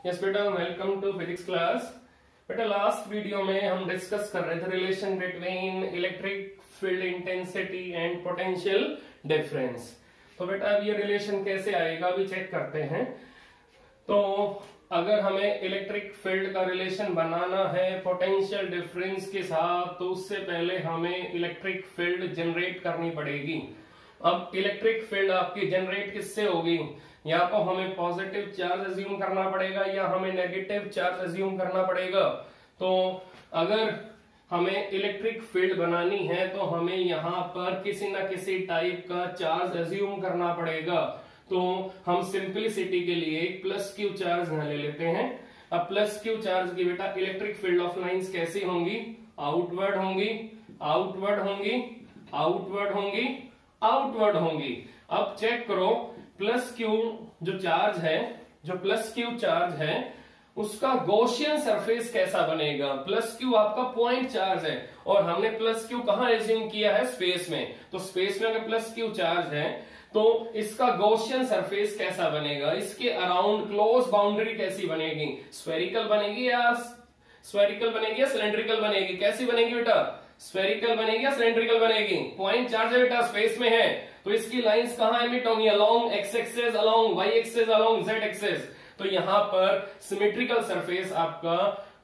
Yes बेटा, welcome to physics class. बेटा last video में हम डिस्कस कर रहे थे relation between electric field intensity and potential difference. तो बेटा अब ये रिलेशन कैसे आएगा अभी चेक करते हैं। तो अगर हमें इलेक्ट्रिक फील्ड का रिलेशन बनाना है पोटेंशियल डिफरेंस के साथ, तो उससे पहले हमें इलेक्ट्रिक फील्ड जनरेट करनी पड़ेगी। अब इलेक्ट्रिक फील्ड आपकी जनरेट किससे होगी? या तो हमें पॉजिटिव चार्ज अज्यूम करना पड़ेगा या हमें नेगेटिव चार्ज अज्यूम करना पड़ेगा। तो अगर हमें इलेक्ट्रिक फील्ड बनानी है तो हमें यहाँ पर किसी ना किसी टाइप का चार्ज अज्यूम करना पड़ेगा। तो हम सिंपलिसिटी के लिए एक प्लस क्यू चार्ज यहाँ ले लेते हैं। अब प्लस क्यू चार्ज की बेटा इलेक्ट्रिक फील्ड ऑफ लाइंस कैसी होंगी? आउटवर्ड होंगी, आउटवर्ड होंगी, आउटवर्ड होंगी, आउटवर्ड होंगी। अब चेक करो प्लस क्यू जो चार्ज है, जो प्लस क्यू चार्ज है उसका गॉसियन सरफेस कैसा बनेगा? प्लस क्यू आपका पॉइंट चार्ज है और हमने प्लस क्यू कहां एज्यूम किया है? स्पेस में। तो स्पेस में अगर प्लस क्यू चार्ज है तो इसका गॉसियन सरफेस कैसा बनेगा? इसके अराउंड क्लोज बाउंड्री कैसी बनेगी? स्फेरिकल बनेगी या सिलेंड्रिकल बनेगी? कैसी बनेगी बेटा? स्फेरिकल बनेगी या सिलेंड्रिकल बनेगी? पॉइंट चार्ज है बेटा, स्पेस में है, तो इसकी लाइंस कहां एमिट होंगी? Along X axis, along Y axis, along Z axis. तो यहां पर सिमेट्रिकल सरफेस आपका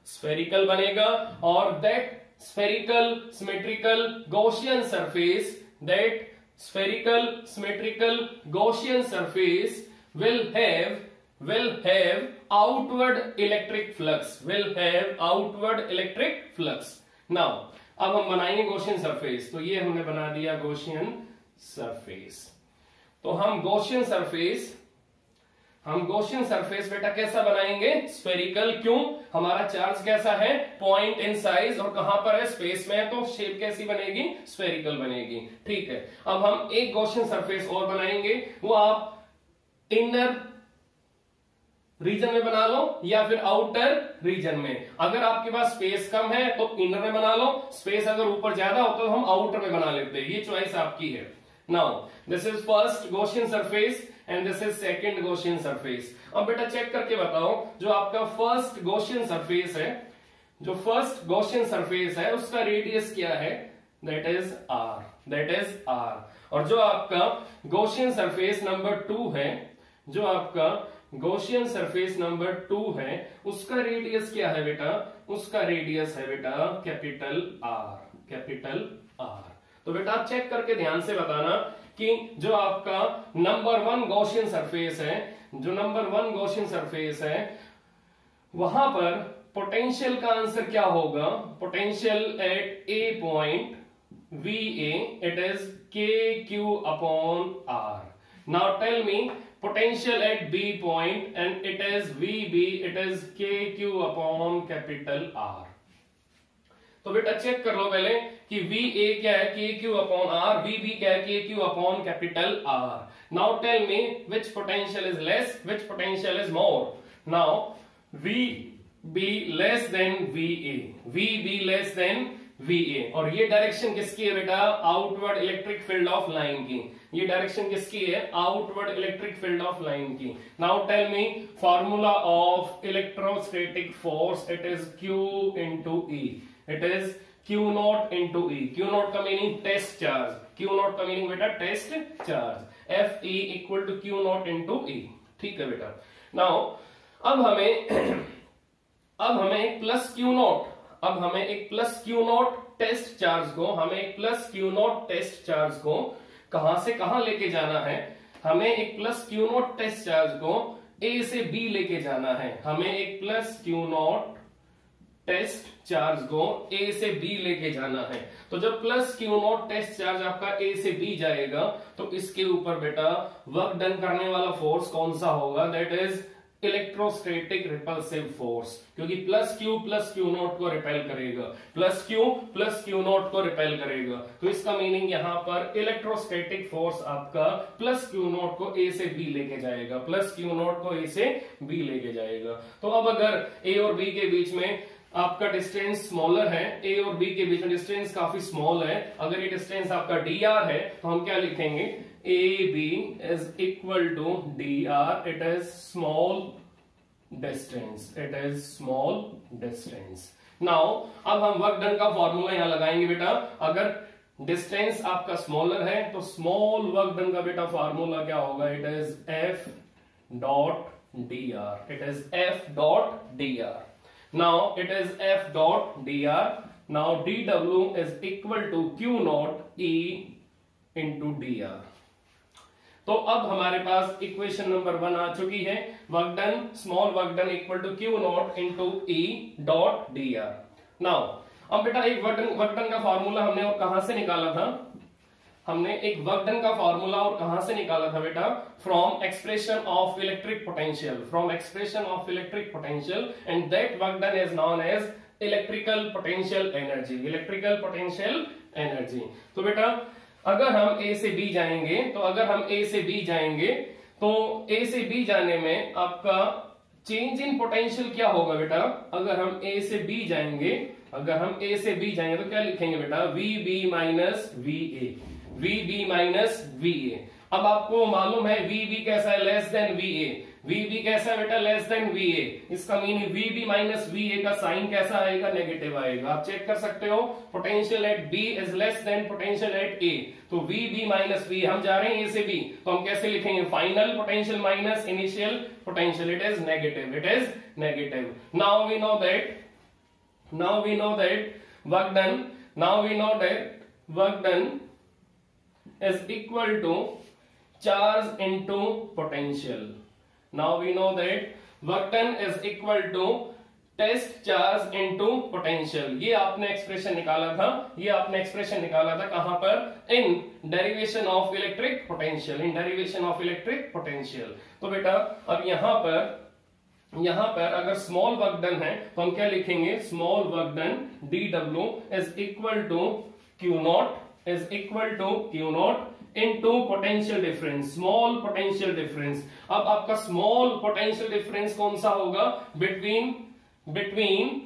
स्फेरिकल बनेगा और that spherical symmetrical Gaussian surface, that spherical symmetrical Gaussian surface will have outward electric flux, will have outward electric flux. Now अब हम बनाएंगे Gaussian surface। तो ये हमने बना दिया Gaussian surface। तो हम Gaussian surface बेटा कैसा बनाएंगे? स्फेरिकल। क्यों? हमारा चार्ज कैसा है? पॉइंट इन साइज और कहां पर है? स्पेस में है, तो शेप कैसी बनेगी? स्फेरिकल बनेगी। ठीक है, अब हम एक Gaussian सरफेस और बनाएंगे। वो आप इनर रीजन में बना लो या फिर आउटर रीजन में। अगर आपके पास स्पेस कम है तो इनर में बना लो, स्पेस अगर ऊपर ज्यादा हो तो हम आउटर में बना लेते हैं। ये चॉइस आपकी है। Now this is first Gaussian surface and this is second Gaussian surface. अब बेटा चेक करके बताओ, जो आपका फर्स्ट Gaussian सरफेस है, जो फर्स्ट Gaussian सरफेस है उसका रेडियस क्या है? That is r, that is r. और जो आपका Gaussian सरफेस नंबर 2 है, जो आपका Gaussian सरफेस नंबर 2 है, उसका रेडियस क्या है बेटा? उसका रेडियस है बेटा कैपिटल आर, कैपिटल आर। तो बेटा आप चेक करके ध्यान से बताना कि जो आपका नंबर 1 Gaussian सरफेस है, जो नंबर 1 Gaussian सरफेस है, वहां पर पोटेंशियल का आंसर क्या होगा? Potential at a point V A, it is K Q upon R. Now tell me potential at B point and it is VB, it is KQ upon capital R। तो बेटा check कर लो पहले कि VA क्या है? KQ upon R। VB क्या है? KQ upon capital R। Now tell me which potential is less, which potential is more? Now VB less than VA, VB less than VA। और ये डायरेक्शन किसकी है बेटा? Outward electric field of line की। ये direction किसकी है? Outward electric field of line की। Now tell me formula of electrostatic force, it is Q into E, it is Q not into E। Q not का meaning test charge, Q not का meaning बेटा test charge. Fe equal to Q not into E। ठीक है बेटा। Now अब हमें एक plus Q not, अब हमें एक plus Q naught test charge को, हमें एक plus Q naught test charge को कहां से कहां लेके जाना है? हमें एक plus Q naught test charge को A से B लेके जाना है। हमें एक plus Q naught test charge को A से B लेके जाना है। तो जब plus Q naught test charge आपका A से B जाएगा तो इसके ऊपर बेटा वर्क डन करने वाला फोर्स कौन सा होगा? That is electrostatic repulsive force, क्योंकि प्लस Q नॉट को रिपेल करेगा, प्लस Q नॉट को रिपेल करेगा। तो इसका मीनिंग यहां पर इलेक्ट्रोस्टैटिक फोर्स आपका प्लस Q नॉट को A से B लेके जाएगा, प्लस Q नॉट को A से B लेके जाएगा। तो अब अगर A और B के बीच में आपका डिस्टेंस स्मॉलर है, A और B के बीच में डिस्टेंस काफी स्मॉल है, अगर ये डिस्टेंस आपका dr है तो हम क्या लिखेंगे? AB is equal to dr, it is small distance, it is small distance. Now अब हम वर्क डन का फॉर्मूला यहां लगाएंगे बेटा। अगर डिस्टेंस आपका स्मॉलर है तो स्मॉल वर्क डन का बेटा फॉर्मूला क्या होगा, it is F dot d are, it is F dot d are. Now it is F dot d are. Now dw is equal to Q naught E into dr। तो अब हमारे पास equation number 1 आ चुकी है, work done, small work done equal to Q not into E dot dr। Now अब बेटा एक work done का फॉर्मूला हमने और कहां से निकाला था, हमने एक वर्क डन का फॉर्मूला और कहां से निकाला था बेटा, from expression of electric potential, from expression of electric potential, and that work done is known as electrical potential energy, electrical potential energy. तो बेटा अगर हम ए से बी जाएंगे, तो अगर हम ए से बी जाएंगे तो ए से बी जाने में आपका चेंज इन पोटेंशियल क्या होगा बेटा, अगर हम ए से बी जाएंगे, अगर हम ए से बी जाएंगे तो क्या लिखेंगे बेटा, V B minus V A, V B minus V A. अब आपको मालूम है वी बी कैसा है, less than V A, V B कैसा है बेटा, लेस देन वी ए। इसका meaning V B minus V A का साइन कैसा आएगा, नेगेटिव आएगा। आप चेक कर सकते हो, potential at B is less than potential at A, तो वी बी माइनस वी, हम जा रहे हैं ए से बी, तो हम कैसे लिखेंगे, final potential minus initial potential, it is negative, it is negative. Now we know that, now we know that work done, now we know that work done is equal to charge into potential. Now we know that work done is equal to test charge into potential। ये आपने expression निकाला था, ये आपने expression निकाला था कहां पर, in derivation of electric potential, in derivation of electric potential. तो बेटा अब यहां पर अगर स्मॉल वर्क डन है तो हम क्या लिखेंगे, small work done dw is equal to Q naught is equal to Q naught into potential difference, small potential difference। अब आपका small potential difference कौन सा होगा, between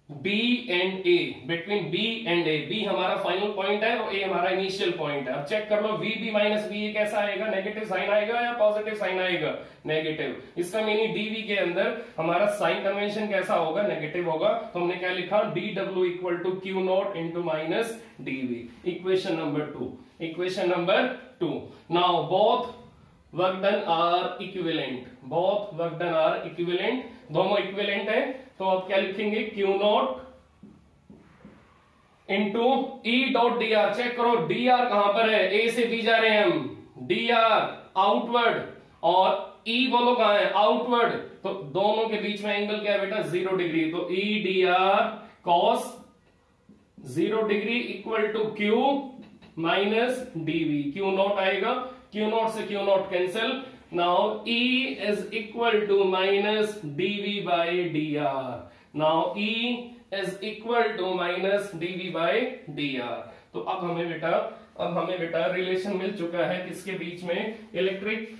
B and A, between B and A। B हमारा final point है और A हमारा initial point है। अब चेक कर लो VB माइनस VA कैसा आएगा, नेगेटिव साइन आएगा या पॉजिटिव साइन आएगा, नेगेटिव। इसका मीनिंग DV के अंदर हमारा साइन कन्वेंशन कैसा होगा, नेगेटिव होगा। तो हमने क्या लिखा, dw equal to Q not into minus DV। Equation number 2, equation number 2। Now both work done are equivalent, both work done are equivalent, दोनों इक्विवेलेंट है। तो आप क्या लिखेंगे, Q not into E dot d r. Check करो d r कहां पर है, ए से बी जा रहे हैं हम, डी आर आउटवर्ड और E बोलो कहां है, आउटवर्ड। तो दोनों के बीच में एंगल क्या है बेटा, 0 डिग्री। तो E d r cos 0 degree equal to Q minus d V. Q naught आएगा, Q नॉट से Q naught cancel. Now E is equal to minus dV by dr। Now E is equal to minus dV by dr। तो अब हमें बेटा relation मिल चुका है किसके बीच में, इलेक्ट्रिक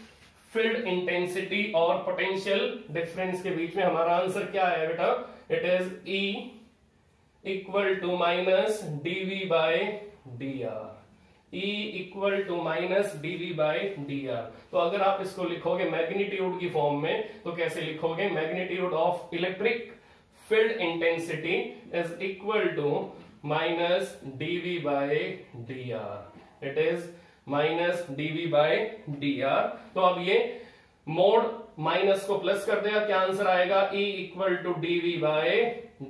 फील्ड इंटेंसिटी और पोटेंशियल डिफरेंस के बीच में। हमारा आंसर क्या है बेटा, it is E equal to minus dV by dr, E equal to minus dV by dr। तो अगर आप इसको लिखोगे मैग्नीट्यूड की फॉर्म में तो कैसे लिखोगे, magnitude of electric field intensity is equal to minus dV by dr, it is minus dV by dr। तो अब ये मोड माइनस को प्लस कर देगा, क्या आंसर आएगा, E equal to dV by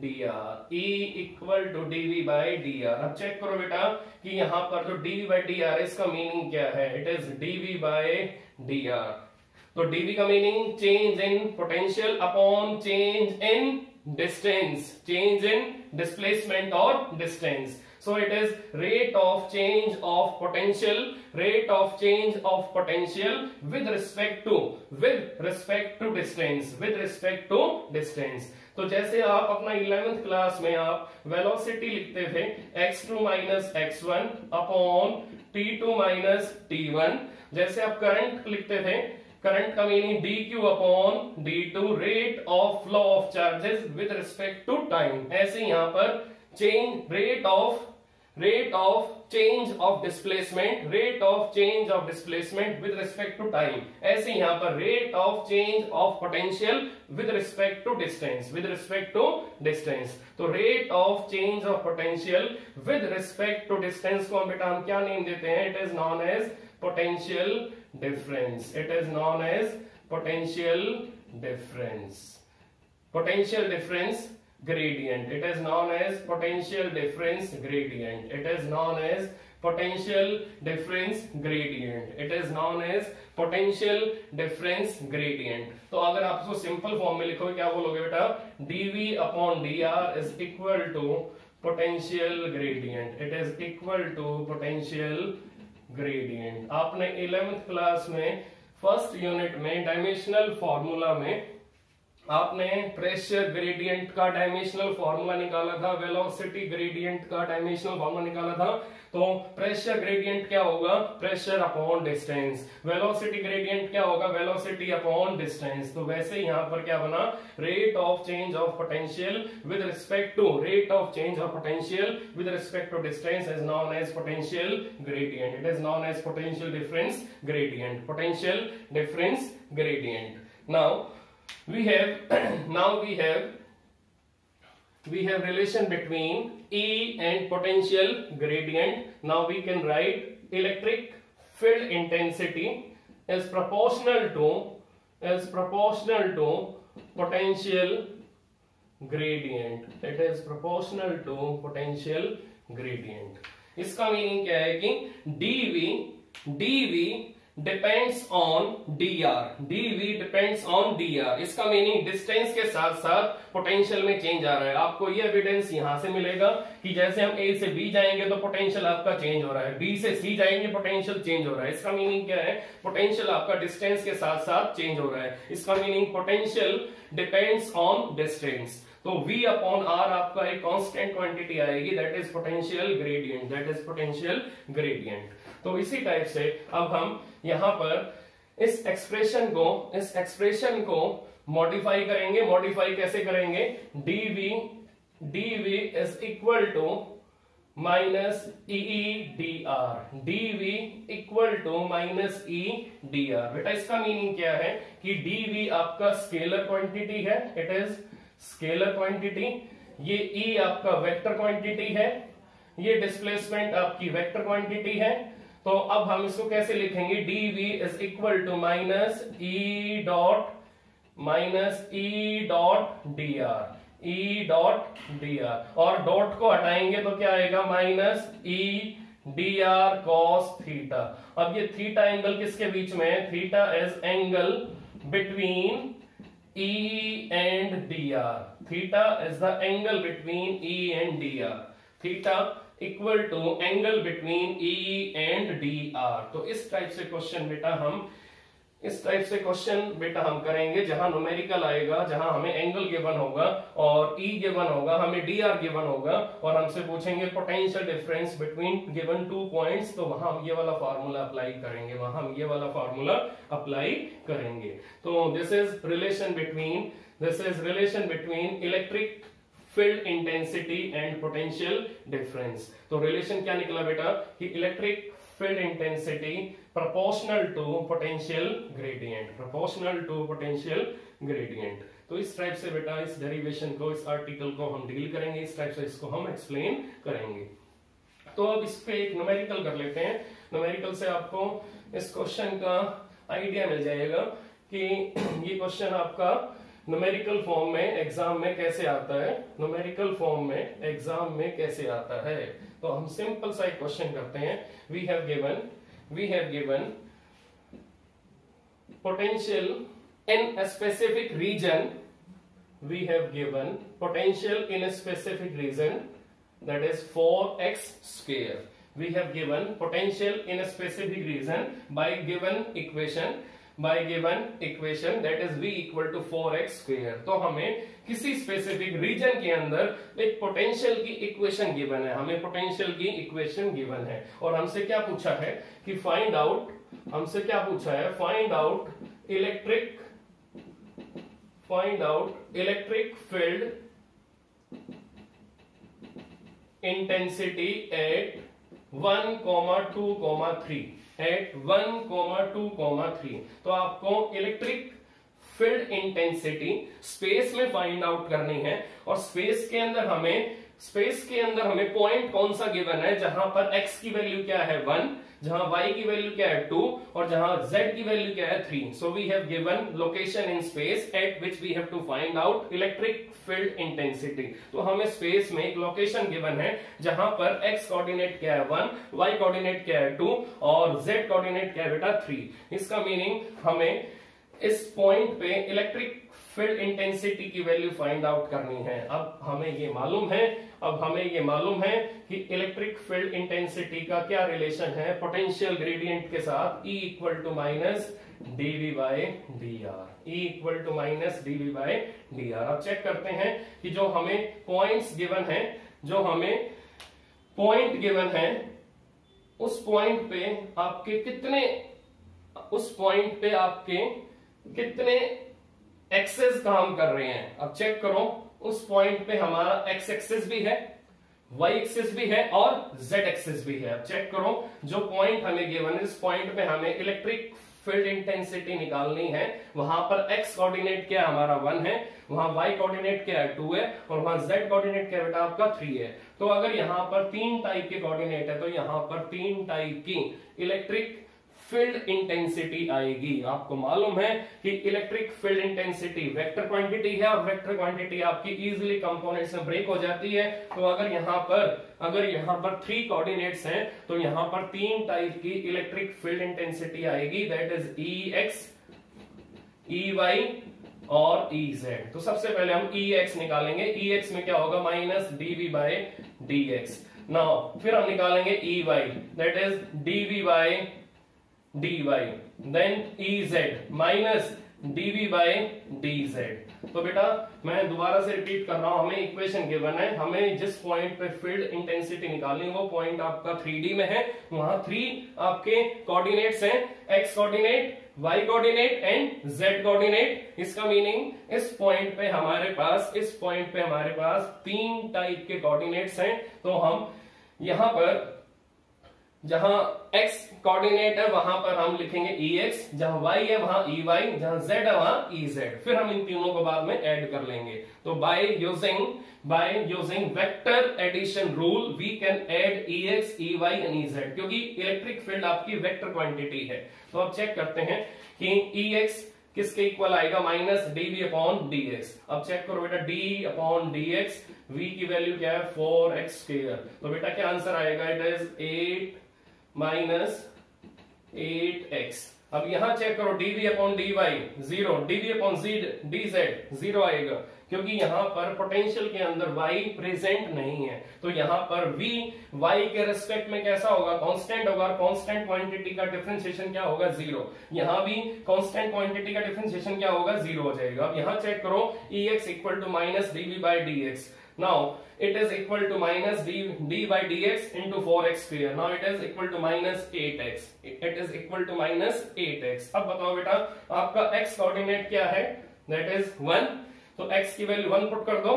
dr, E equal to dV by dr। अब check करो बेटा कि यहां पर जो dV बाई dr इसका मीनिंग क्या है, it is dV by dr। तो dV का meaning change in potential upon change in distance, change in displacement और distance. So it is rate of change of potential, rate of change of potential with respect to distance, with respect to distance। तो जैसे आप अपना 11th class में आप velocity लिखते थे x2 minus x1 upon t2 minus t1, जैसे आप करंट लिखते थे, करंट का meaning dq upon d2, rate of flow of charges with respect to time. ऐसे यहां पर change rate of rate of change of displacement, rate of change of displacement with respect to time। ऐसे यहां पर rate of change of potential with respect to distance, with respect to distance। तो rate of change of potential with respect to distance को हम बेटा हम क्या name देते हैं? It is known as potential difference, it is known as potential difference, potential difference gradient, it is known as potential difference gradient, it is known as potential difference gradient, it is known as potential difference gradient। तो अगर आप इसको simple form में लिखोगे क्या बोलोगे बेटा? dv upon dr is equal to potential gradient, it is equal to potential gradient। आपने 11th क्लास में फर्स्ट यूनिट में डायमेंशनल फॉर्मूला में आपने प्रेशर ग्रेडियंट का डायमेंशनल फॉर्मूला निकाला था, वेलोसिटी ग्रेडियंट का डायमेंशनल फॉर्मूला निकाला था। तो प्रेशर ग्रेडियंट क्या होगा? Pressure upon distance. Velocity gradient क्या होगा? Velocity upon distance. तो वैसे यहां पर क्या बना? Rate of change of potential with respect to, rate of change of potential with respect to distance is known as potential gradient, it is known as potential difference gradient, potential difference gradient. Now we have relation between E and potential gradient। Now we can write electric field intensity is proportional to potential gradient, it is proportional to potential gradient। इसका meaning क्या है कि dv depends on dr, dv depends on dr। इसका meaning distance के साथ साथ potential में change आ रहा है। आपको ये एविडेंस यहां से मिलेगा कि जैसे हम a से b जाएंगे तो पोटेंशियल आपका चेंज हो रहा है, b से c जाएंगे पोटेंशियल चेंज हो रहा है। इसका मीनिंग क्या है? पोटेंशियल आपका डिस्टेंस के साथ साथ चेंज हो रहा है। इसका meaning potential depends on distance. तो v अपॉन r आपका एक कांस्टेंट क्वांटिटी आएगी, that is potential gradient, that is potential gradient. तो इसी टाइप से अब हम यहां पर इस एक्सप्रेशन को मॉडिफाई करेंगे। मॉडिफाई कैसे करेंगे? dv is equal to minus E d r, dv equal to minus E d r. बेटा इसका मीनिंग क्या है कि dv आपका स्केलर क्वांटिटी है, इट इज स्केलर क्वांटिटी, ये e आपका वेक्टर क्वांटिटी है, ये डिस्प्लेसमेंट आपकी वेक्टर क्वांटिटी है। तो अब हम इसको कैसे लिखेंगे? dv is equal to minus E dot dr, और डॉट को हटाएंगे तो क्या आएगा? Minus E dr cos theta. अब ये थीटा एंगल किसके बीच में है? Theta is angle between E and dr, theta is the angle between E and dr, theta equal to angle between E and dr। तो इस टाइप से question बेटा हम करेंगे जहां न्यूमेरिकल आएगा, जहां हमें एंगल गिवन होगा और E गिवन होगा, हमें dr गिवन होगा और हमसे पूछेंगे potential difference between given two points. तो वहां हम ये वाला फार्मूला अप्लाई करेंगे, तो this is relation between electric field intensity and potential difference. तो रिलेशन क्या निकला बेटा कि electric field intensity proportional to potential gradient, तो इस टाइप से बेटा इस डेरिवेशन को, इस आर्टिकल को हम डील करेंगे, इस टाइप से इसको हम एक्सप्लेन करेंगे। तो अब इस पे एक न्यूमेरिकल कर लेते हैं। न्यूमेरिकल से आपको इस क्वेश्चन का आइडिया मिल जाएगा कि ये क्वेश्चन आपका न्यूमेरिकल फॉर्म में एग्जाम में कैसे आता है, तो हम सिंपल सा एक क्वेश्चन करते हैं। we have given potential in a specific region, that is 4x square। we have given potential in a specific region by given equation that is v equal to 4x square। तो हमें किसी specific reason के अंदर एक potential की equation given है और हमसे क्या पूछा है कि find out electric field intensity at 1,2,3 at 1,2,3। तो आपको इलेक्ट्रिक फील्ड इंटेंसिटी स्पेस में फाइंड आउट करनी है और स्पेस के अंदर हमें पॉइंट कौन सा गिवन है जहां पर x की वैल्यू क्या है 1, जहां y की वैल्यू क्या है 2 और जहां z की वैल्यू क्या है 3। So we have given location in space at which we have to find out electric field intensity. तो हमें स्पेस में एक लोकेशन गिवन है जहां पर x कोऑर्डिनेट क्या है 1, y कोऑर्डिनेट क्या है 2 और z कोऑर्डिनेट क्या है बेटा 3। इसका मीनिंग हमें इस पॉइंट पे इलेक्ट्रिक फील्ड इंटेंसिटी की वैल्यू फाइंड आउट करनी है। अब हमें ये मालूम है कि इलेक्ट्रिक फील्ड इंटेंसिटी का क्या रिलेशन है पोटेंशियल ग्रेडियंट के साथ, E equal to minus dV by dr। अब चेक करते हैं कि जो हमें पॉइंट गिवन है उस पॉइंट पे आपके कितने एक्सेस काम कर रहे हैं। अब चेक करो, उस पॉइंट पे हमारा एक्स एक्सेस भी है, वाई एक्सेस भी है और जेड एक्सेस भी है। अब चेक करो, जो पॉइंट हमें गिवन है, इस पॉइंट पे हमें इलेक्ट्रिक फील्ड इंटेंसिटी निकालनी है। वहां पर एक्स कोऑर्डिनेट क्या हमारा 1 है, वहां वाई कोऑर्डिनेट क्या है 2 है और वहां जेड कोऑर्डिनेट क्या बेटा आपका 3 है। तो अगर यहाँ पर 3 टाइप के कोऑर्डिनेट है तो यहाँ पर 3 टाइप की इलेक्ट्रिक फील्ड इंटेंसिटी आएगी। आपको मालूम है कि electric field intensity vector quantity है और वेक्टर क्वांटिटी आपकी इजीली कंपोनेंट्स में ब्रेक हो जाती है। तो अगर यहाँ पर 3 कोऑर्डिनेट्स हैं तो यहाँ पर 3 टाइप की इलेक्ट्रिक फील्ड इंटेंसिटी आएगी, दैट इज Ex, Ey और Ez। तो सबसे पहले हम Ex निकालेंगे। Ex में क्या होगा minus dV by dx। Now फिर हम निकालेंगे Ey, that is dV by dy, then Ez minus dV by dz। तो बेटा मैं दोबारा से रिपीट कर रहा हूं, हमें इक्वेशन गिवन है, हमें जिस पॉइंट पे फील्ड इंटेंसिटी निकालनी है वो पॉइंट आपका 3D में है। वहां 3 आपके कोऑर्डिनेट्स हैं, x coordinate, y coordinate and z coordinate. इसका मीनिंग इस पॉइंट पे हमारे पास 3 टाइप के कोऑर्डिनेट्स हैं। तो हम यहां पर जहां x कोऑर्डिनेट है वहां पर हम लिखेंगे Ex, जहां y है वहां Ey, जहां z है वहां Ez। फिर हम इन तीनों को बाद में ऐड कर लेंगे। तो by using vector addition rule we can add Ex, Ey and Ez, क्योंकि इलेक्ट्रिक फील्ड आपकी वेक्टर क्वांटिटी है। तो अब चेक करते हैं कि Ex किसके इक्वल आएगा माइनस dV अपॉन dx। अब चेक करो बेटा, d अपॉन dx, v की वैल्यू क्या है 4x स्क्वायर। तो बेटा क्या आंसर आएगा, इट इज 8 माइनस 8x। अब यहां चेक करो dV upon dy 0, dV upon dz 0 आएगा क्योंकि यहां पर पोटेंशियल के अंदर y प्रेजेंट नहीं है। तो यहां पर v y के रेस्पेक्ट में कैसा होगा, कांस्टेंट होगा। कांस्टेंट क्वांटिटी का डिफरेंशिएशन क्या होगा 0। यहां भी कांस्टेंट क्वांटिटी का डिफरेंशिएशन क्या होगा 0 हो जाएगा। अब यहां चेक करो Ex equal to minus dV by dx। Now it is equal to minus d by dx into 4x square. Now it is equal to minus 8x. It is equal to minus 8x. अब बताओ बेटा आपका x coordinate क्या है, that is 1। तो x की value 1 put कर दो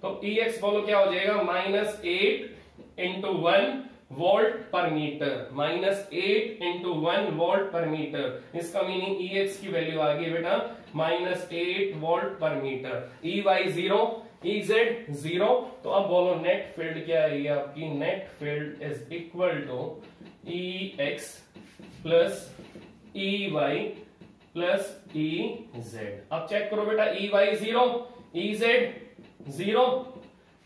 तो Ex बोलो क्या हो जाएगा minus 8 into 1 volt per metre, minus 8 into 1 volt per metre. इसका मीनिंग Ex की वैल्यू आ गई बेटा minus 8 volt per metre. Ey 0, Ez 0। तो अब बोलो नेट फील्ड क्या है ये आपकी, net field is equal to Ex plus Ey plus Ez। अब चेक करो बेटा Ey 0, Ez 0।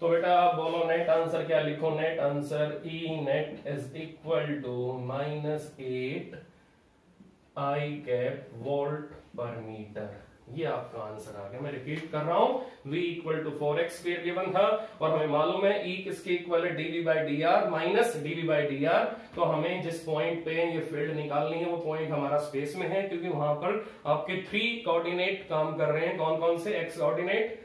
तो बेटा आप बोलो नेट आंसर क्या लिखो, net answer E net is equal to minus 8 I cap volt per metre. ये आपका आंसर आ गया। मैं रिपीट कर रहा हूं, v equal to 4x square given था और हमें मालूम है E किसके इक्वल है dV by dr minus dV by dr। तो हमें जिस पॉइंट पे ये फील्ड निकालनी है वो पॉइंट हमारा स्पेस में है क्योंकि वहां पर आपके 3 कोऑर्डिनेट काम कर रहे हैं। कौन कौन से, x coordinate,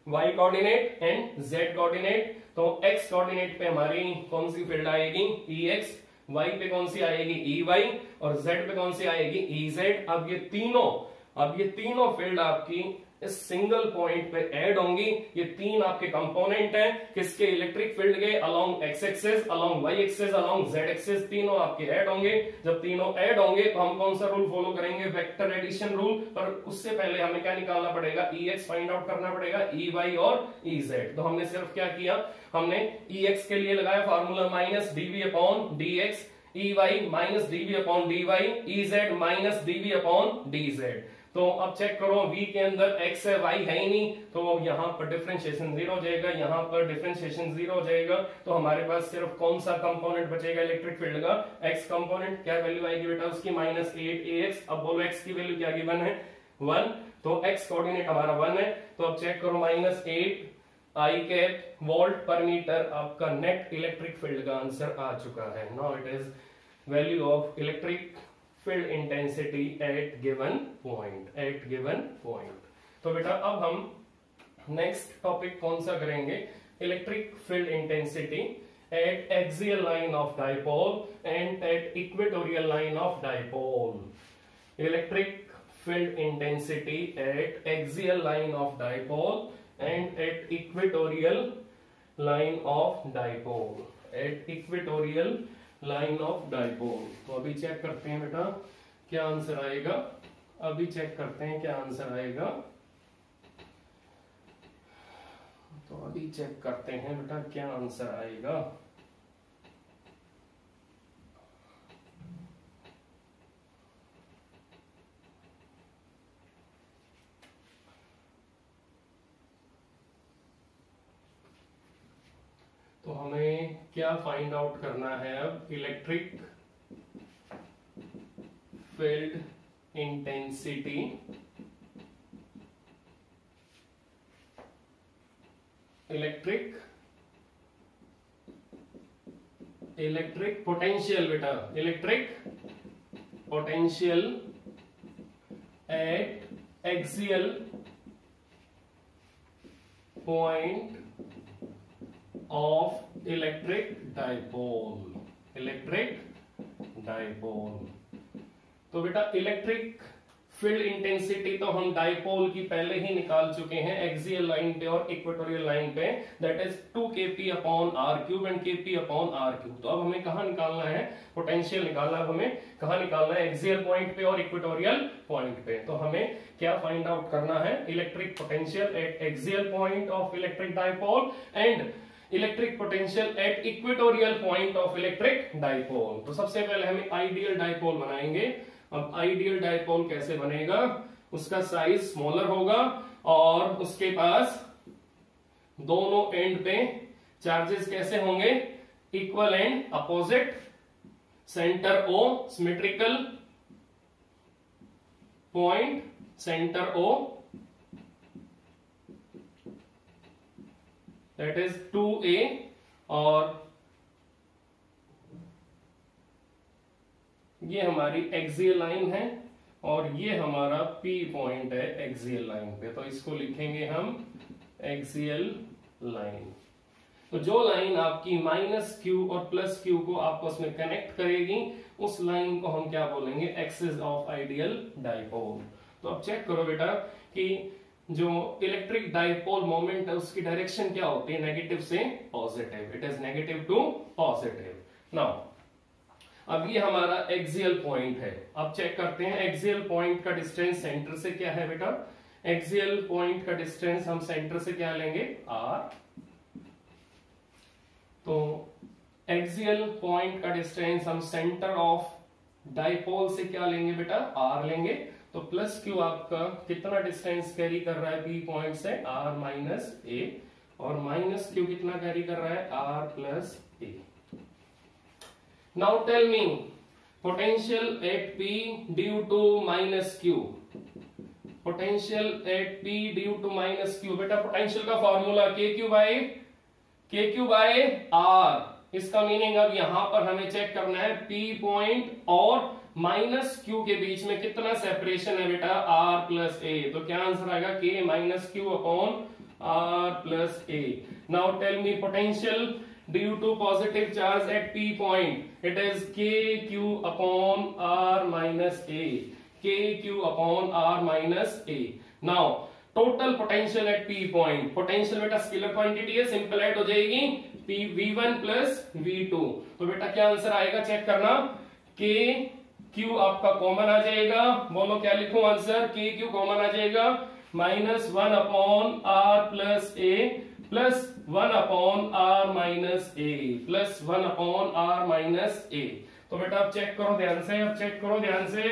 y coordinate and z coordinate. तो x कोऑर्डिनेट पे हमारी कौन सी फील्ड आएगी Ex, y पे कौन सी आएगी Ey और z पे कौन सी आएगी Ez। अब ये तीनों फील्ड आपकी इस सिंगल पॉइंट पे ऐड होंगी। ये तीन आपके कंपोनेंट हैं किसके, इलेक्ट्रिक फील्ड के, along X axis, along Y axis, along Z axis, तीनों आपके ऐड होंगे। जब तीनों ऐड होंगे तो हम कौन सा रूल फॉलो करेंगे, वेक्टर एडिशन रूल। पर उससे पहले हमें क्या निकालना पड़ेगा, EX फाइंड आउट करना पड़ेगा, EY और EZ। तो हमने सिर्फ क्या किया, हमने EX के लिए लगाया formula minus dV upon dx, EY minus dV upon dy, EZ minus dV upon dz। तो अब चेक करो, v के अंदर x है, y है ही नहीं, तो यहाँ पर डिफरेंशिएशन 0 हो जाएगा, यहाँ पर डिफरेंशिएशन 0 हो जाएगा। तो हमारे पास सिर्फ कौन सा कंपोनेंट बचेगा इलेक्ट्रिक फील्ड का, x कंपोनेंट। क्या वैल्यू आएगी बेटा उसकी, -8ax। अब बोलो x की वैल्यू क्या गिवन है, 1, तो x कोऑर्डिनेट हमारा 1 है। तो अब चेक करो, -8 I cap volt per metre आपका नेट इलेक्ट्रिक फील्ड का आंसर आ चुका है। Now it is value of electric field intensity eight given point. तो बेटा अब हम नेक्स्ट टॉपिक कौन सा करेंगे, electric field intensity eight axial line of dipole and at equatorial line of dipole. Electric field intensity eight axial line of dipole and at equatorial line of dipole, at equatorial line of dipole। तो अभी check करते हैं बेटा क्या answer आएगा, अभी check करते हैं क्या आंसर आएगा। तो अभी चेक करते हैं बेटा क्या आंसर आएगा। तो हमें क्या फाइंड आउट करना है अब, electric field intensity electric potential बेटा, electric potential at axial point of electric dipole. तो बेटा इलेक्ट्रिक फील्ड इंटेंसिटी तो हम डाइपोल की पहले ही निकाल चुके हैं, एक्सियल लाइन पे और इक्वेटोरियल लाइन पे, that is 2 kp upon r³ and kp upon r³। तो अब हमें कहां निकालना है, पोटेंशियल निकालना है, हमें कहां निकालना है, एक्सियल पॉइंट पे और इक्वेटोरियल पॉइंट पे। तो हमें क्या फाइंड आउट करना है, electric potential at axial point of electric dipole and electric potential at equatorial point of electric dipole. तो सबसे पहले हमें आइडियल डाइपोल बनाएंगे। अब आइडियल डाइपोल कैसे बनेगा, उसका साइज स्मॉलर होगा और उसके पास दोनों एंड पे चार्जेस कैसे होंगे, equal and opposite, centre O symmetrical point, centre O that is 2a, और ये हमारी एक्सियल लाइन है और ये हमारा P पॉइंट है एक्सियल लाइन पे। तो इसको लिखेंगे हम एक्सियल लाइन। तो जो लाइन आपकी -q और +q को आपस में कनेक्ट करेगी, उस लाइन को हम क्या बोलेंगे, एक्सिस ऑफ आइडियल डाइपोल। तो अब चेक करो बेटा कि जो इलेक्ट्रिक डाइपोल मोमेंट है उसकी डायरेक्शन क्या होती है, नेगेटिव से positive, it is negative to positive. Now अब ये हमारा एक्सियल पॉइंट है। अब चेक करते हैं एक्सियल पॉइंट का डिस्टेंस सेंटर से क्या है बेटा, एक्सियल पॉइंट का डिस्टेंस हम सेंटर से क्या लेंगे, r। तो एक्सियल पॉइंट का डिस्टेंस हम सेंटर ऑफ डाइपोल से क्या लेंगे बेटा, r लेंगे। तो +q आपका कितना डिस्टेंस कैरी कर रहा है P पॉइंट से, r - a, और -q कितना कैरी कर रहा है, r + a। Now tell me potential at P due to -q, potential at P due to -q। बेटा पोटेंशियल का फॉर्मूला KQ by R। इसका मीनिंग अब यहां पर हमें चेक करना है P पॉइंट और -q के बीच में कितना सेपरेशन है बेटा, r + a। तो क्या आंसर आएगा, K - q upon r + a। Now tell me potential due to positive charge at P point, it is KQ upon R - a, KQ upon R - a। Now total potential at P point, potential बेटा scalar quantity है, simple add हो जाएगी P v1 plus v2। तो बेटा क्या answer आएगा check करना, के क्यू आपका कॉमन आ जाएगा, बोलो क्या लिखूं आंसर, के क्यू कॉमन आ जाएगा -1 upon R plus A plus 1 upon R minus A plus 1 upon R minus A. तो बेटा अब चेक करो ध्यान से, अब चेक करो ध्यान से,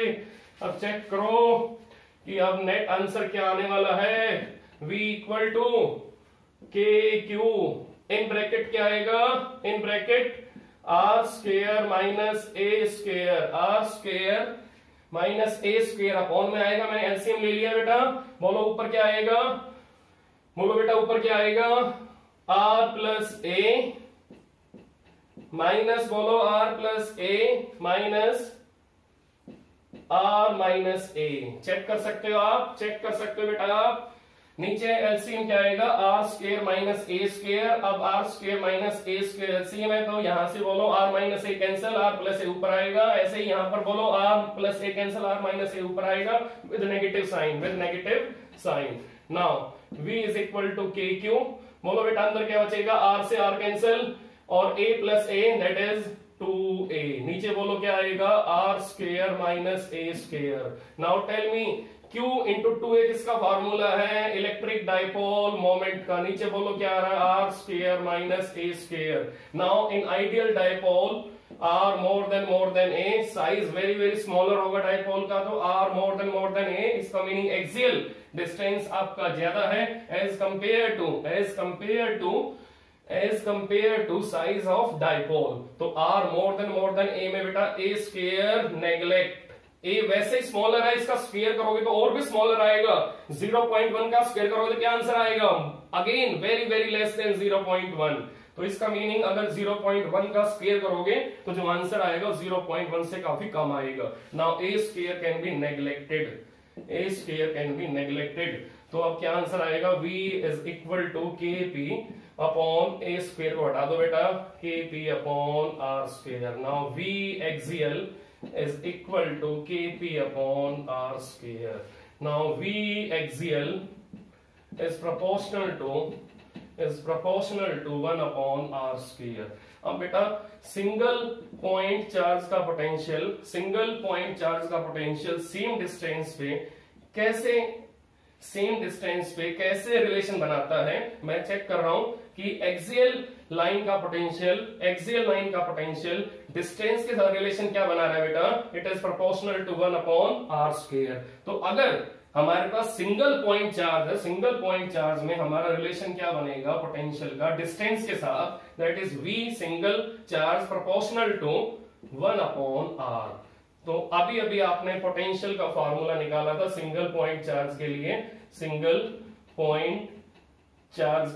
अब चेक करो कि अब नेट आंसर क्या आने वाला है, v इक्वल टू के क्यू इन ब्रैकेट क्या आएगा, in bracket r square minus A square, r square minus A square upon में आएगा, मैंने एलसीएम ले लिया बेटा, बोलो ऊपर क्या आएगा, बोलो बेटा ऊपर क्या आएगा, आर प्लस ए माइनस, बोलो are plus a minus r minus a. Check कर सकते हो आप, चेक कर सकते हो बेटा आप, नीचे एलसीएम क्या आएगा, are square minus A square, अब आर स्क्वेयर माइनस ए स्क्वेयर एलसीएम है, तो यहां से बोलो R minus A cancel, R plus A ऊपर आएगा, ऐसे ही यहां पर बोलो are plus A cancel, R minus A ऊपर आएगा with negative sign, with negative sign. Now v is equal to के क्यू, बोलो बेटा अंदर क्या बचेगा, आर से आर कैंसिल और a plus A that is 2a, नीचे बोलो क्या आएगा, are square minus A square. Now tell me Q into 2a किसका फॉर्मूला है, इलेक्ट्रिक डाइपोल मोमेंट का, नीचे बोलो क्या आ रहा है, R square minus A square. Now in ideal dipole R more than A, size very very smaller होगा डाइपोल का, तो आर मोर देन ए, इसका मीनिंग एक्सियल डिस्टेंस आपका ज्यादा है as compare to size of dipole. तो आर मोर देन ए में बेटा ए स्क्वेयर नेग्लेक्ट, ए वैसे ही स्मॉलर है, इसका स्क्वायर करोगे तो और भी स्मॉलर आएगा, 0.1 का स्क्वायर करोगे तो क्या आंसर आएगा, again very very less than 0.1। तो इसका मीनिंग अगर 0.1 का स्क्वायर करोगे तो जो आंसर आएगा 0.1 से काफी कम आएगा। Now A square can be neglected, A square can be neglected. तो अब क्या आंसर आएगा, v is equal to K P upon A square को हटा दो बेटा, K P upon R square. Now v axial is equal to kp upon r square. Now v axial is proportional to 1 upon r square. अब बेटा single point charge का potential same distance पे कैसे relation बनाता है, मैं check कर रहा हूं कि एक्सियल लाइन का पोटेंशियल डिस्टेंस के साथ रिलेशन क्या बना रहा है बेटा, it is proportional to 1 upon R square. तो अगर हमारे पास सिंगल पॉइंट चार्ज है, सिंगल पॉइंट चार्ज में हमारा रिलेशन क्या बनेगा पोटेंशियल का डिस्टेंस के साथ, that is v single charge proportional to 1 upon R. तो अभी अभी आपने पोटेंशियल का फॉर्मूला निकाला था सिंगल पॉइंट चार्ज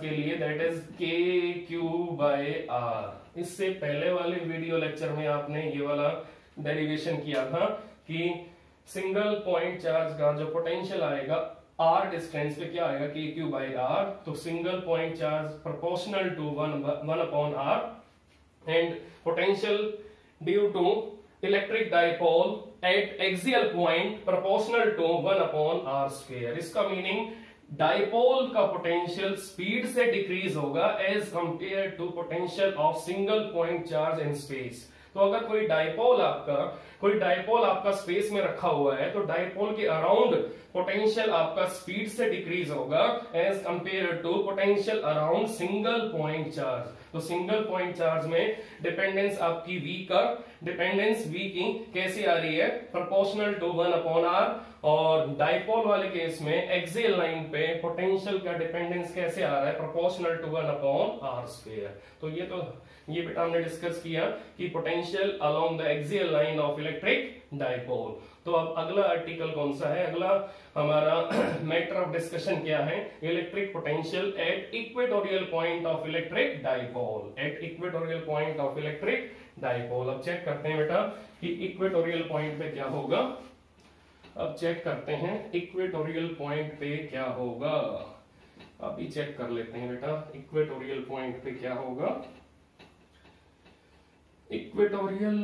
के लिए, that is K Q by are. इससे पहले वाले वीडियो लेक्चर में आपने ये वाला डेरिवेशन किया था कि सिंगल पॉइंट चार्ज का जो पोटेंशियल आएगा आर डिस्टेंस पे क्या आएगा, के क्यू बाय आर। तो single point charge proportional to 1 upon R and potential due to electric dipole at axial point proportional to 1 upon R square. इसका meaning dipole का potential speed से decrease होगा as compare to potential of single point charge in space. तो अगर कोई dipole आपका space में रखा हुआ है तो डाइपोल के अराउंड पोटेंशियल आपका स्पीड से डिक्रीज होगा as compare to potential around single point charge. तो सिंगल पॉइंट चार्ज में डिपेंडेंस आपकी डिपेंडेंस v की कैसी आ रही है, प्रोपोर्शनल टू 1 अपॉन आर, और डाइपोल वाले केस में एक्सियल लाइन पे पोटेंशियल का डिपेंडेंस कैसे आ रहा है, proportional to 1 upon R square. तो ये बेटा हमने डिस्कस किया कि potential along the axial line of electric dipole. तो अब अगला आर्टिकल कौन सा है, अगला हमारा मैटर ऑफ डिस्कशन क्या है, electric potential at equatorial point of electric dipole. अब चेक करते हैं बेटा कि इक्वेटोरियल पॉइंट पे क्या होगा, अब चेक करते हैं इक्वेटोरियल पॉइंट पे क्या होगा, अभी चेक कर लेते हैं बेटा इक्वेटोरियल पॉइंट पे क्या होगा, इक्वेटोरियल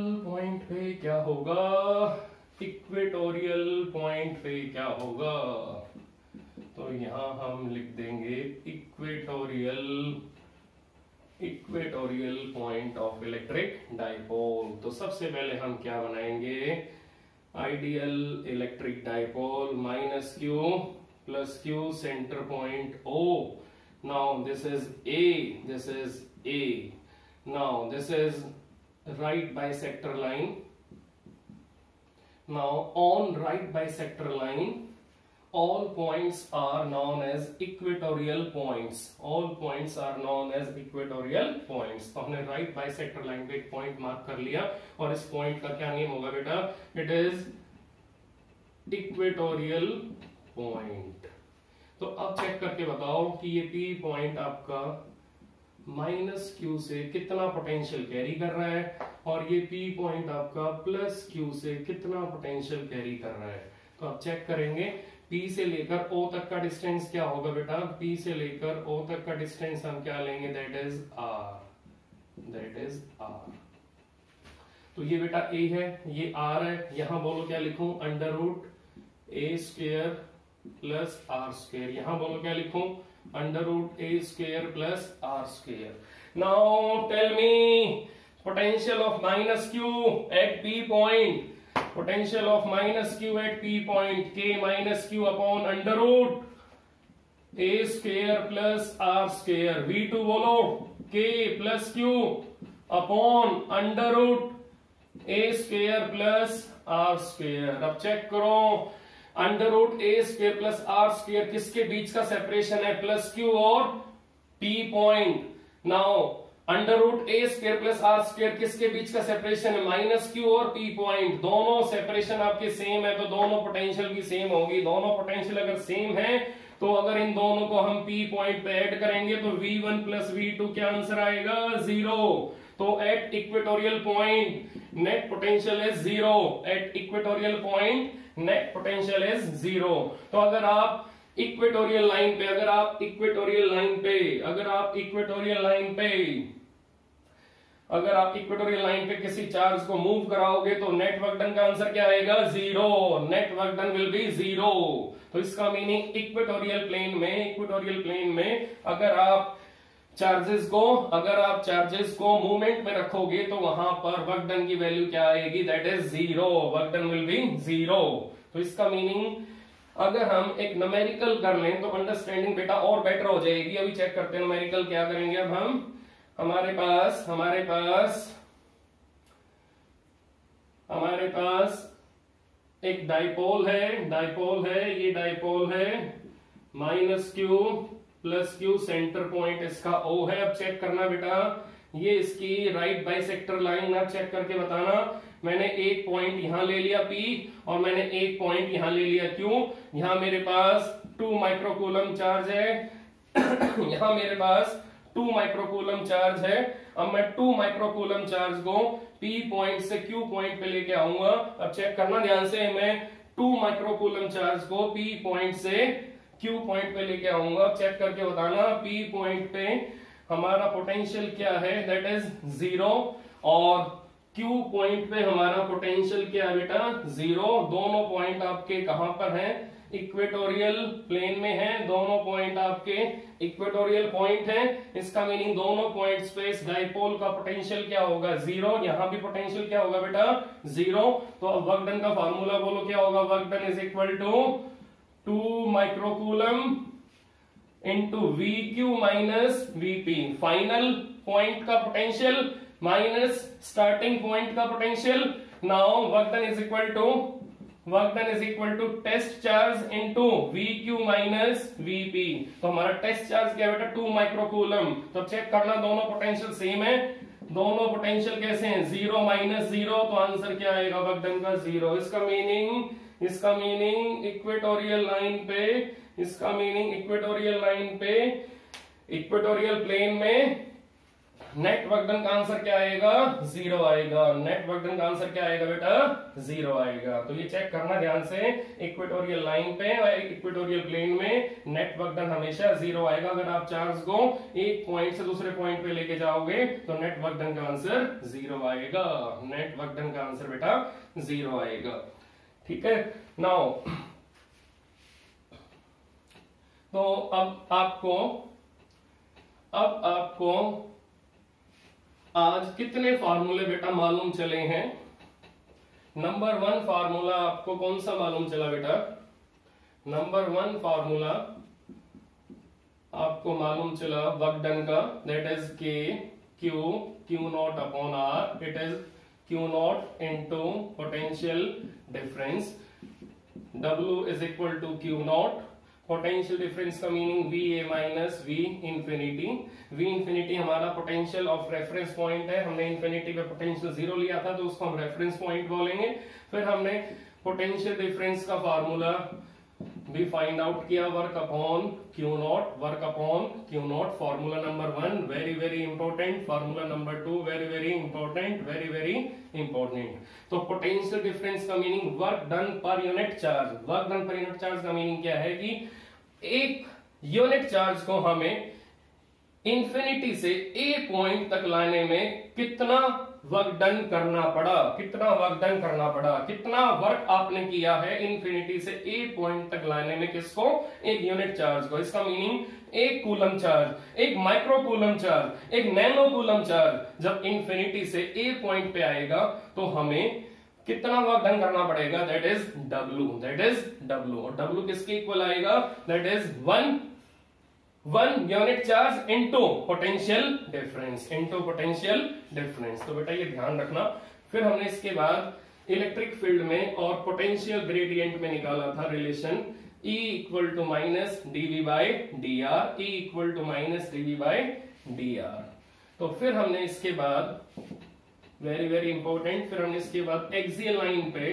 पॉइंट पे क्या होगा। तो यहां हम लिख देंगे equatorial point of electric dipole. तो सबसे पहले हम क्या बनाएंगे, ideal electric dipole minus Q plus Q, centre point O। Now this is A। Now this is right bisector line. Now on right bisector line all points are known as equatorial points. All points are known as equatorial points. तो हमने right bisector line पे एक point mark कर लिया और इस point का क्या नेम होगा बेटा, it is equatorial point। तो अब चेक करके बताओ कि ये P point आपका माइनस क्यू से कितना पोटेंशियल कैरी कर रहा है और ये P पॉइंट आपका प्लस क्यू से कितना पोटेंशियल कैरी कर रहा है। तो आप चेक करेंगे P से लेकर O तक का डिस्टेंस क्या होगा बेटा, P से लेकर O तक का डिस्टेंस हम क्या लेंगे, दैट इज R। तो ये बेटा A है, ये R है, यहां बोलो क्या लिखूं, under root A square plus R square. यहां बोलो क्या लिखूं, under root A square plus R square. Now tell me potential of minus Q at P point. Potential of minus Q at P point, K minus Q upon under root A square plus R square। V2 बोलो, K plus Q upon under root A square plus R square। अब check करो, under root A square plus R square किसके बीच का separation है, plus Q और P point. Now under root A square plus R square किसके बीच का सेपरेशन है, माइनस क्यू और पी पॉइंट। दोनों सेपरेशन आपके सेम है तो दोनों पोटेंशियल भी सेम होगी। दोनों पोटेंशियल अगर सेम है तो अगर इन दोनों को हम पी पॉइंट पे ऐड करेंगे तो V1 प्लस V2 क्या आंसर आएगा, 0। तो at equatorial point net potential is 0। At equatorial point net potential is 0। तो अगर आप इक्वेटोरियल लाइन पे किसी चार्ज को मूव कराओगे तो नेट वर्क डन का आंसर क्या आएगा, 0। Net work done will be 0। तो इसका मीनिंग इक्वेटोरियल प्लेन में अगर आप चार्जेस को मूवमेंट में रखोगे तो वहां पर वर्क डन की वैल्यू क्या आएगी, that is 0। Work done will be 0। तो इसका मीनिंग अगर हम एक न्यूमेरिकल कर लें तो अंडरस्टैंडिंग बेटा और बेटर हो जाएगी। अभी चेक करते हैं न्यूमेरिकल क्या करेंगे। अब हम हमारे पास एक डाइपोल है, ये डाइपोल है minus Q plus Q, centre point इसका O है। अब चेक करना बेटा, ये इसकी राइट बाइसेक्टर लाइन, आप चेक करके बताना। मैंने एक पॉइंट यहां ले लिया P और मैंने एक पॉइंट यहां ले लिया Q। यहां मेरे पास 2 माइक्रोकूलम चार्ज है यहां मेरे पास 2 माइक्रोकूलम चार्ज है। अब मैं 2 माइक्रोकूलम चार्ज को P पॉइंट से Q पॉइंट पे लेके आऊंगा। अब चेक करना ध्यान से, मैं 2 माइक्रोकूलम चार्ज को P पॉइंट से Q पॉइंट पे लेके आऊंगा। चेक करके बताना P पॉइंट पे हमारा पोटेंशियल क्या है, दैट इज 0। और Q पॉइंट पे हमारा पोटेंशियल क्या है बेटा, 0। दोनों पॉइंट आपके कहां पर हैं, इक्वेटोरियल प्लेन में हैं। दोनों पॉइंट आपके इक्वेटोरियल पॉइंट हैं। इसका मीनिंग दोनों पॉइंट्स पे इस डाइपोल का पोटेंशियल क्या होगा, 0। यहां भी पोटेंशियल क्या होगा बेटा, 0। तो अब वर्क डन का फार्मूला बोलो क्या होगा, work done is equal to 2 microcoulomb into VQ minus VP। Final point का पोटेंशियल माइनस स्टार्टिंग पॉइंट का potential. Now work done is equal to test charge into VQ minus VP। तो हमारा test charge क्या है बेटा, 2 microcoulomb. तो check करना दोनों पोटेंशियल सेम है। दोनों पोटेंशियल कैसे हैं, 0 माइनस 0। तो आंसर क्या आएगा, वर्क डन का 0। इसका मीनिंग इक्वेटोरियल लाइन पे इक्वेटोरियल प्लेन में नेट वर्क डन का आंसर क्या आएगा, 0 आएगा। नेट वर्क डन का आंसर क्या आएगा बेटा, 0 आएगा। तो ये चेक करना ध्यान से, इक्वेटोरियल लाइन पे और इक्वेटोरियल प्लेन में नेट वर्क डन हमेशा 0 आएगा। अगर आप चार्ज को एक पॉइंट से दूसरे पॉइंट पे लेके जाओगे तो नेट वर्क डन का आंसर 0 आएगा। नेट वर्क डन का आंसर बेटा 0 आएगा। ठीक है। नाउ तो अब आपको आज कितने फार्मूले बेटा मालूम चले हैं? नंबर 1 फार्मूला आपको कौन सा मालूम चला बेटा? नंबर 1 फार्मूला आपको मालूम चला वर्क डन का, that is K Q not upon R, it is Q not into potential difference, W is equal to Q not. Potential difference का meaning V A minus V infinity. V infinity हमारा potential of reference point है, हमने infinity पे potential 0 लिया था तो उसको हम रेफरेंस पॉइंट बोलेंगे। फिर हमने पोटेंशियल डिफरेंस का फार्मूला भी फाइंड आउट किया, work upon Q not, work upon Q not. Formula number 1 very very important, formula number 2 very very important, very very important. तो पोटेंशियल डिफरेंस का meaning work done per unit charge. Work done per unit charge का meaning क्या है कि एक unit charge को हमें infinity से ए पॉइंट तक लाने में कितना वर्क डन करना पड़ा, कितना वर्क आपने किया है इंफिनिटी से ए पॉइंट तक लाने में, किसको? एक यूनिट चार्ज को। इसका मीनिंग एक कूलम चार्ज, एक माइक्रो कूलम चार्ज, एक नैनो कूलम चार्ज जब इंफिनिटी से ए पॉइंट पे आएगा तो हमें कितना वर्क डन करना पड़ेगा? That is W। और W किसके इक्वल आएगा? That is one unit charge into potential difference, तो बेटा ये ध्यान रखना। फिर हमने इसके बाद इलेक्ट्रिक फील्ड में और पोटेंशियल ग्रेडियंट में निकाला था relation E equal to minus dV by D R, E equal to minus dV by D R. तो फिर हमने इसके बाद वेरी वेरी इंपॉर्टेंट, फिर हमने इसके बाद एक्सियल लाइन पे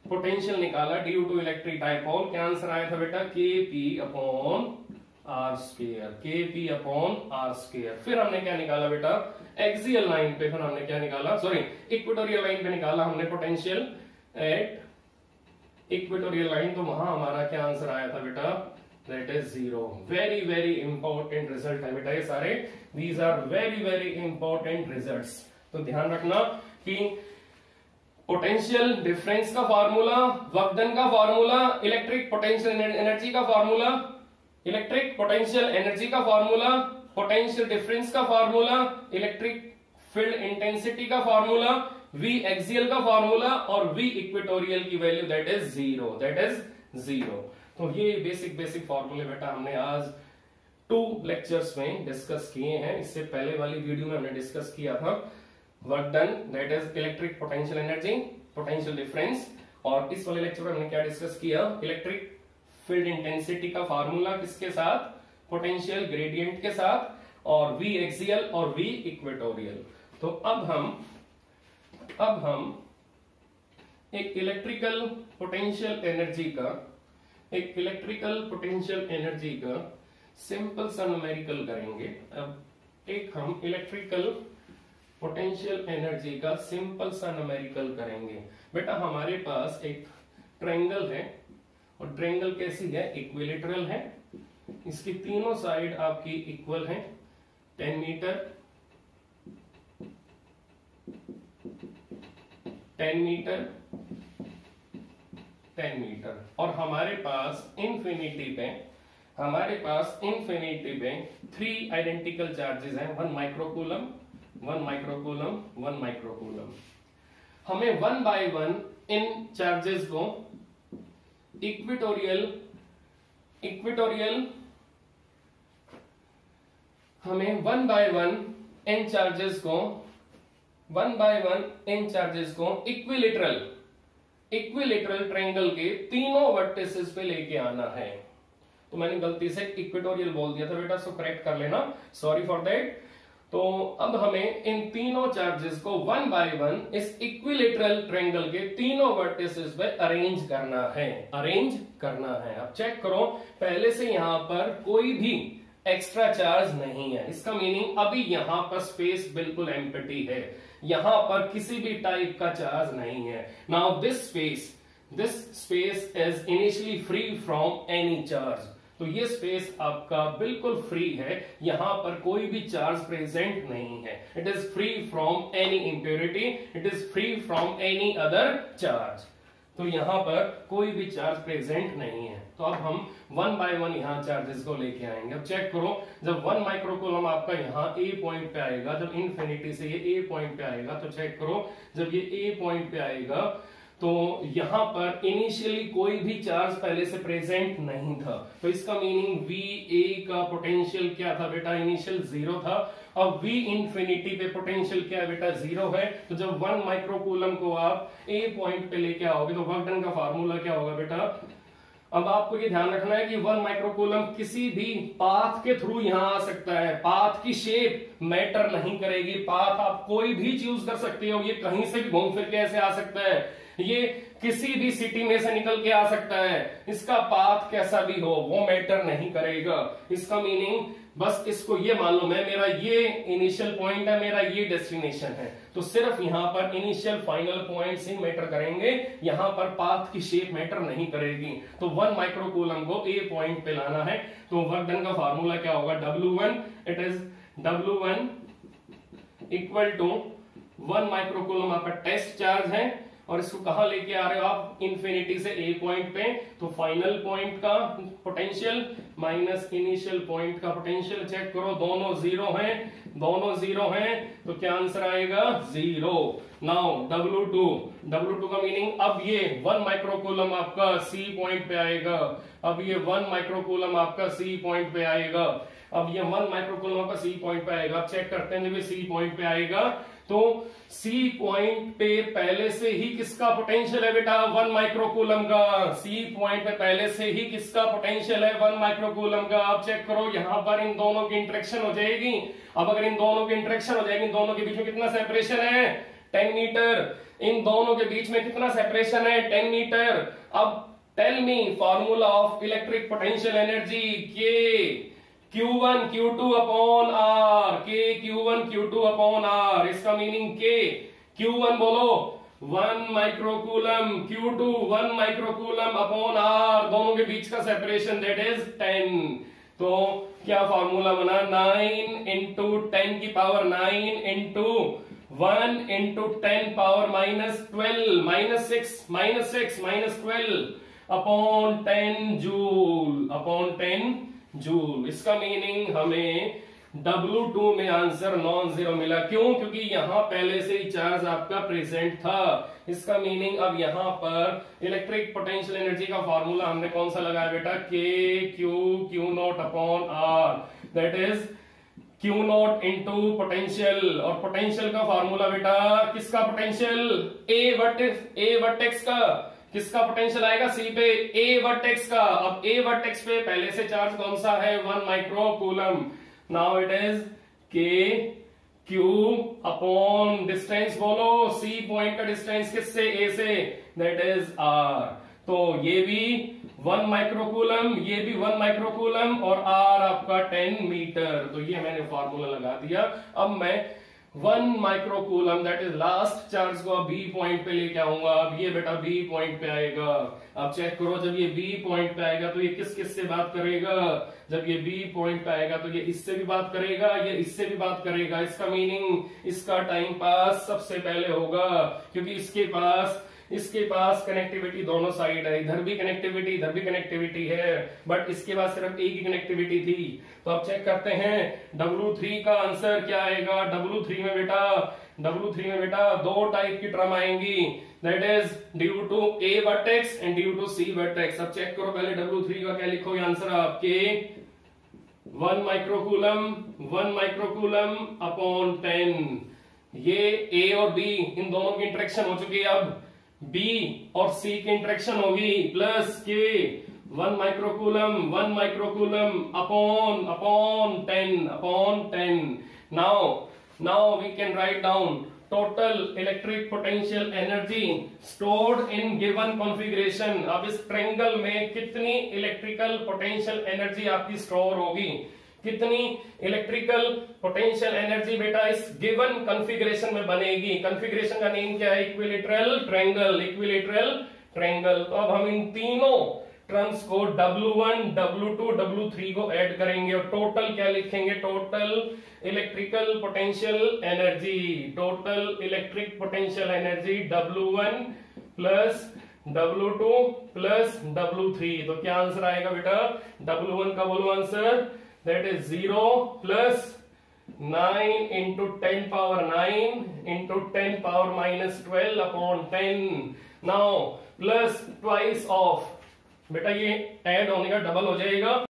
पोटेंशियल निकाला ड्यू टू इलेक्ट्रिक डाइपोल। क्या आंसर आया था बेटा? Kp upon R square. फिर हमने क्या निकाला बेटा? एक्सियल लाइन पे फिर हमने क्या निकाला? इक्वेटोरियल लाइन पे निकाला हमने पोटेंशियल एट इक्वेटोरियल लाइन, तो वहां हमारा क्या आंसर आया था बेटा? That is 0। Very very important result है बेटा ये सारे, these are very very important results. तो ध्यान रखना कि पोटेंशियल डिफरेंस का फार्मूला, वर्क डन का फार्मूला, इलेक्ट्रिक पोटेंशियल एनर्जी का फार्मूला, इलेक्ट्रिक पोटेंशियल एनर्जी का फार्मूला, पोटेंशियल डिफरेंस का फार्मूला, इलेक्ट्रिक फील्ड इंटेंसिटी का फार्मूला, V एक्सियल का फार्मूला और V इक्वेटोरियल की वैल्यू दैट इज 0। तो ये बेसिक फार्मूले बेटा हमने आज 2 लेक्चर्स में डिस्कस किए हैं। इससे पहले वाली वीडियो में हमने डिस्कस किया था work done that is electric potential energy, potential difference, और इस वाले लेक्चर में हमने क्या डिस्कस किया? इलेक्ट्रिक फील्ड इंटेंसिटी का फार्मूला किसके साथ? पोटेंशियल ग्रेडियंट के साथ, और V एक्सियल और V इक्वेटोरियल। तो अब हम एक इलेक्ट्रिकल पोटेंशियल एनर्जी का सिंपल सा न्यूमेरिकल करेंगे। अब एक हम इलेक्ट्रिकल पोटेंशियल एनर्जी का सिंपल सा न्यूमेरिकल करेंगे। बेटा हमारे पास एक ट्रायंगल है, और ट्रायंगल कैसी है? इक्विलेटरल है, इसकी तीनों साइड आपकी इक्वल है, 10 मीटर 10 मीटर 10 मीटर, और हमारे पास इंफिनिटी पे 3 आइडेंटिकल चार्जेस हैं, 1 माइक्रोकूलम 1 माइक्रोकूलम 1 माइक्रोकूलम। हमें 1 बाय 1 इन चार्जेस को इक्वेटोरियल हमें 1 बाय 1 इन चार्जेस को इक्विलेटरल ट्रायंगल के तीनों वर्टिसेस पे लेके आना है। तो मैंने गलती से इक्वेटोरियल बोल दिया था बेटा, सो करेक्ट कर लेना, सॉरी फॉर दैट। तो अब हमें इन तीनों चार्जेस को 1 बाय 1 इस इक्विलेटरल ट्रायंगल के तीनों वर्टिसेस पे अरेंज करना है। अब चेक करो, पहले से यहां पर कोई भी एक्स्ट्रा चार्ज नहीं है, इसका मीनिंग अभी यहां पर स्पेस बिल्कुल एम्प्टी है, यहां पर किसी भी टाइप का चार्ज नहीं है। Now this space is initially free from any charge. तो ये स्पेस आपका बिल्कुल फ्री है, यहां पर कोई भी चार्ज प्रेजेंट नहीं है। It is free from any impurity, it is free from any other charge. तो यहाँ पर कोई भी चार्ज प्रेजेंट नहीं है। तो अब हम 1 बाय 1 यहाँ चार्जेस को लेके आएंगे। अब चेक करो, जब 1 माइक्रोकूलम आपका यहाँ ए पॉइंट पे आएगा, जब इनफिनिटी से ये ए पॉइंट पे आएगा, तो चेक करो जब ये ए पॉइंट पे आएगा तो यहाँ पर इनिशियली कोई भी चार्ज पहले से प्रेजेंट नहीं था। तो इसका मीनिंग वी ए का पोटेंशियल क्या था बेटा, इनिशियल 0 था। अब V इंफिनिटी पे पोटेंशियल क्या है बेटा, 0 है। तो जब 1 माइक्रोकूलम को आप A पॉइंट पे लेके आओगे तो वर्क डन का फार्मूला क्या होगा बेटा। अब आपको ये ध्यान रखना है कि 1 माइक्रोकूलम किसी भी पाथ के थ्रू यहां आ सकता है। पाथ की शेप मैटर नहीं करेगी, पाथ आप कोई भी चूज कर सकते हो। ये कहीं से भी घूम फिर के ऐसे आ सकता है, ये किसी भी सिटी में से निकल के आ सकता है। इसका पाथ कैसा भी हो वो मैटर नहीं करेगा। इसका मीनिंग बस इसको ये मान लो, मैं मेरा ये इनिशियल पॉइंट है, मेरा ये डेस्टिनेशन है। तो सिर्फ यहां पर इनिशियल फाइनल पॉइंट्स ही मैटर करेंगे, यहां पर पाथ की शेप मैटर नहीं करेगी। तो 1 माइक्रोकूलम को ए पॉइंट पे लाना है। तो वर्क डन का फार्मूला क्या होगा, W1, it is W1 equal to 1 microcoulomb आपका टेस्ट चार्ज है, और इसको कहां लेके आ रहे हो आप, इन्फिनिटी से ए पॉइंट पे। तो फाइनल पॉइंट का पोटेंशियल माइनस इनिशियल पॉइंट का पोटेंशियल, चेक करो दोनों 0 हैं, दोनों 0 हैं, तो क्या आंसर आएगा 0। नाउ W2 का मीनिंग, अब ये 1 माइक्रोकूलम आपका सी पॉइंट पे आएगा। अब ये 1 माइक्रोकूलम आपका सी पॉइंट पे आएगा। अब ये 1 माइक्रोकूलम आपका सी पॉइंट पे आएगा। अब चेक करते हैं, जब ये सी पॉइंट पे आएगा तो सी पॉइंट पे पहले से ही किसका पोटेंशियल है बेटा, 1 माइक्रोकूलम का। सी पॉइंट पे पहले से ही किसका पोटेंशियल है, 1 माइक्रोकूलम का। अब चेक करो, यहां पर इन दोनों की इंटरेक्शन हो जाएगी। अब अगर इन दोनों की इंटरेक्शन हो जाएगी, इन दोनों के बीच में कितना सेपरेशन है, 10 मीटर। इन दोनों के बीच में कितना सेपरेशन है, 10 मीटर। अब tell me formula of electric potential energy, K Q1 Q2 upon R, के Q1 Q2 अपॉन R। इसका मीनिंग के Q1 बोलो 1 microcoulomb, Q2 1 microcoulomb upon R, दोनों के बीच का सेपरेशन दैट इज 10। तो क्या फॉर्मूला बना, 9 इंटू 10 की power 9 into 1 into 10 power minus 12 minus 12 upon 10 joule, upon 10 joule. इसका मीनिंग हमें W2 में आंसर नॉन जीरो मिला। क्यों, क्योंकि यहां पहले से ही चार्ज आपका प्रेजेंट था। इसका मीनिंग अब यहां पर इलेक्ट्रिक पोटेंशियल एनर्जी का फॉर्मूला हमने कौन सा लगाया बेटा, K Q not upon R, that is Q not into potential. और पोटेंशियल का फॉर्मूला बेटा किसका पोटेंशियल, ए वर्टेक्स का। किसका पोटेंशियल आएगा, सी पे, ए वर्टेक्स का। अब ए वर्टेक्स पे पहले से चार्ज कौन सा है, 1 microcoulomb. Now it is K Q upon distance बोलो, सी पॉइंट का डिस्टेंस किससे, ए से, दैट इज आर। तो ये भी 1 माइक्रोकूलम, ये भी 1 माइक्रोकूलम, और आर आपका 10 मीटर। तो ये मैंने फॉर्मूला लगा दिया। अब मैं 1 microcoulomb that is last charge को बी पॉइंट पे लेके आऊंगा। अब ये बेटा बी पॉइंट पे आएगा। अब चेक करो, जब ये बी पॉइंट पे आएगा तो ये किस से बात करेगा, जब ये बी पॉइंट पे आएगा तो ये इससे भी बात करेगा, ये इससे भी बात करेगा। इसका मीनिंग इसका टाइम पास सबसे पहले होगा, क्योंकि इसके पास कनेक्टिविटी दोनों साइड है, इधर भी कनेक्टिविटी है, बट इसके पास सिर्फ एक ही कनेक्टिविटी थी। तो अब चेक करते हैं W3 का आंसर क्या आएगा। W3 में बेटा 2 टाइप की टर्म आएंगी, that is due to A vertex and due to C vertex. अब चेक करो पहले W3 का क्या लिखोगे आंसर आपके, 1 माइक्रोकूलम अपॉन 10। ये ए और बी इन दोनों की इंटरेक्शन हो चुकी है, अब B और C की इंटरेक्शन होगी, plus K 1 microcoulomb upon 10। Now we can write down total electric potential energy stored in given configuration. अब इस ट्रायंगल में कितनी इलेक्ट्रिकल पोटेंशियल एनर्जी आपकी स्टोर होगी, कितनी इलेक्ट्रिकल पोटेंशियल एनर्जी बेटा इस गिवन कॉन्फ़िगरेशन में बनेगी। कॉन्फ़िगरेशन का नेम क्या है, इक्विलैटरल ट्रायंगल। तो अब हम इन तीनों टर्म्स को W1 W2 W3 को ऐड करेंगे और टोटल क्या लिखेंगे, total electric potential energy W1 plus W2 plus W3। तो क्या आंसर आएगा बेटा? W1 का बोलो answer, that is 0 plus 9 into 10 power 9 into 10 power minus 12 upon 10। Now plus twice of, बेटा ये ऐड होने का डबल हो जाएगा।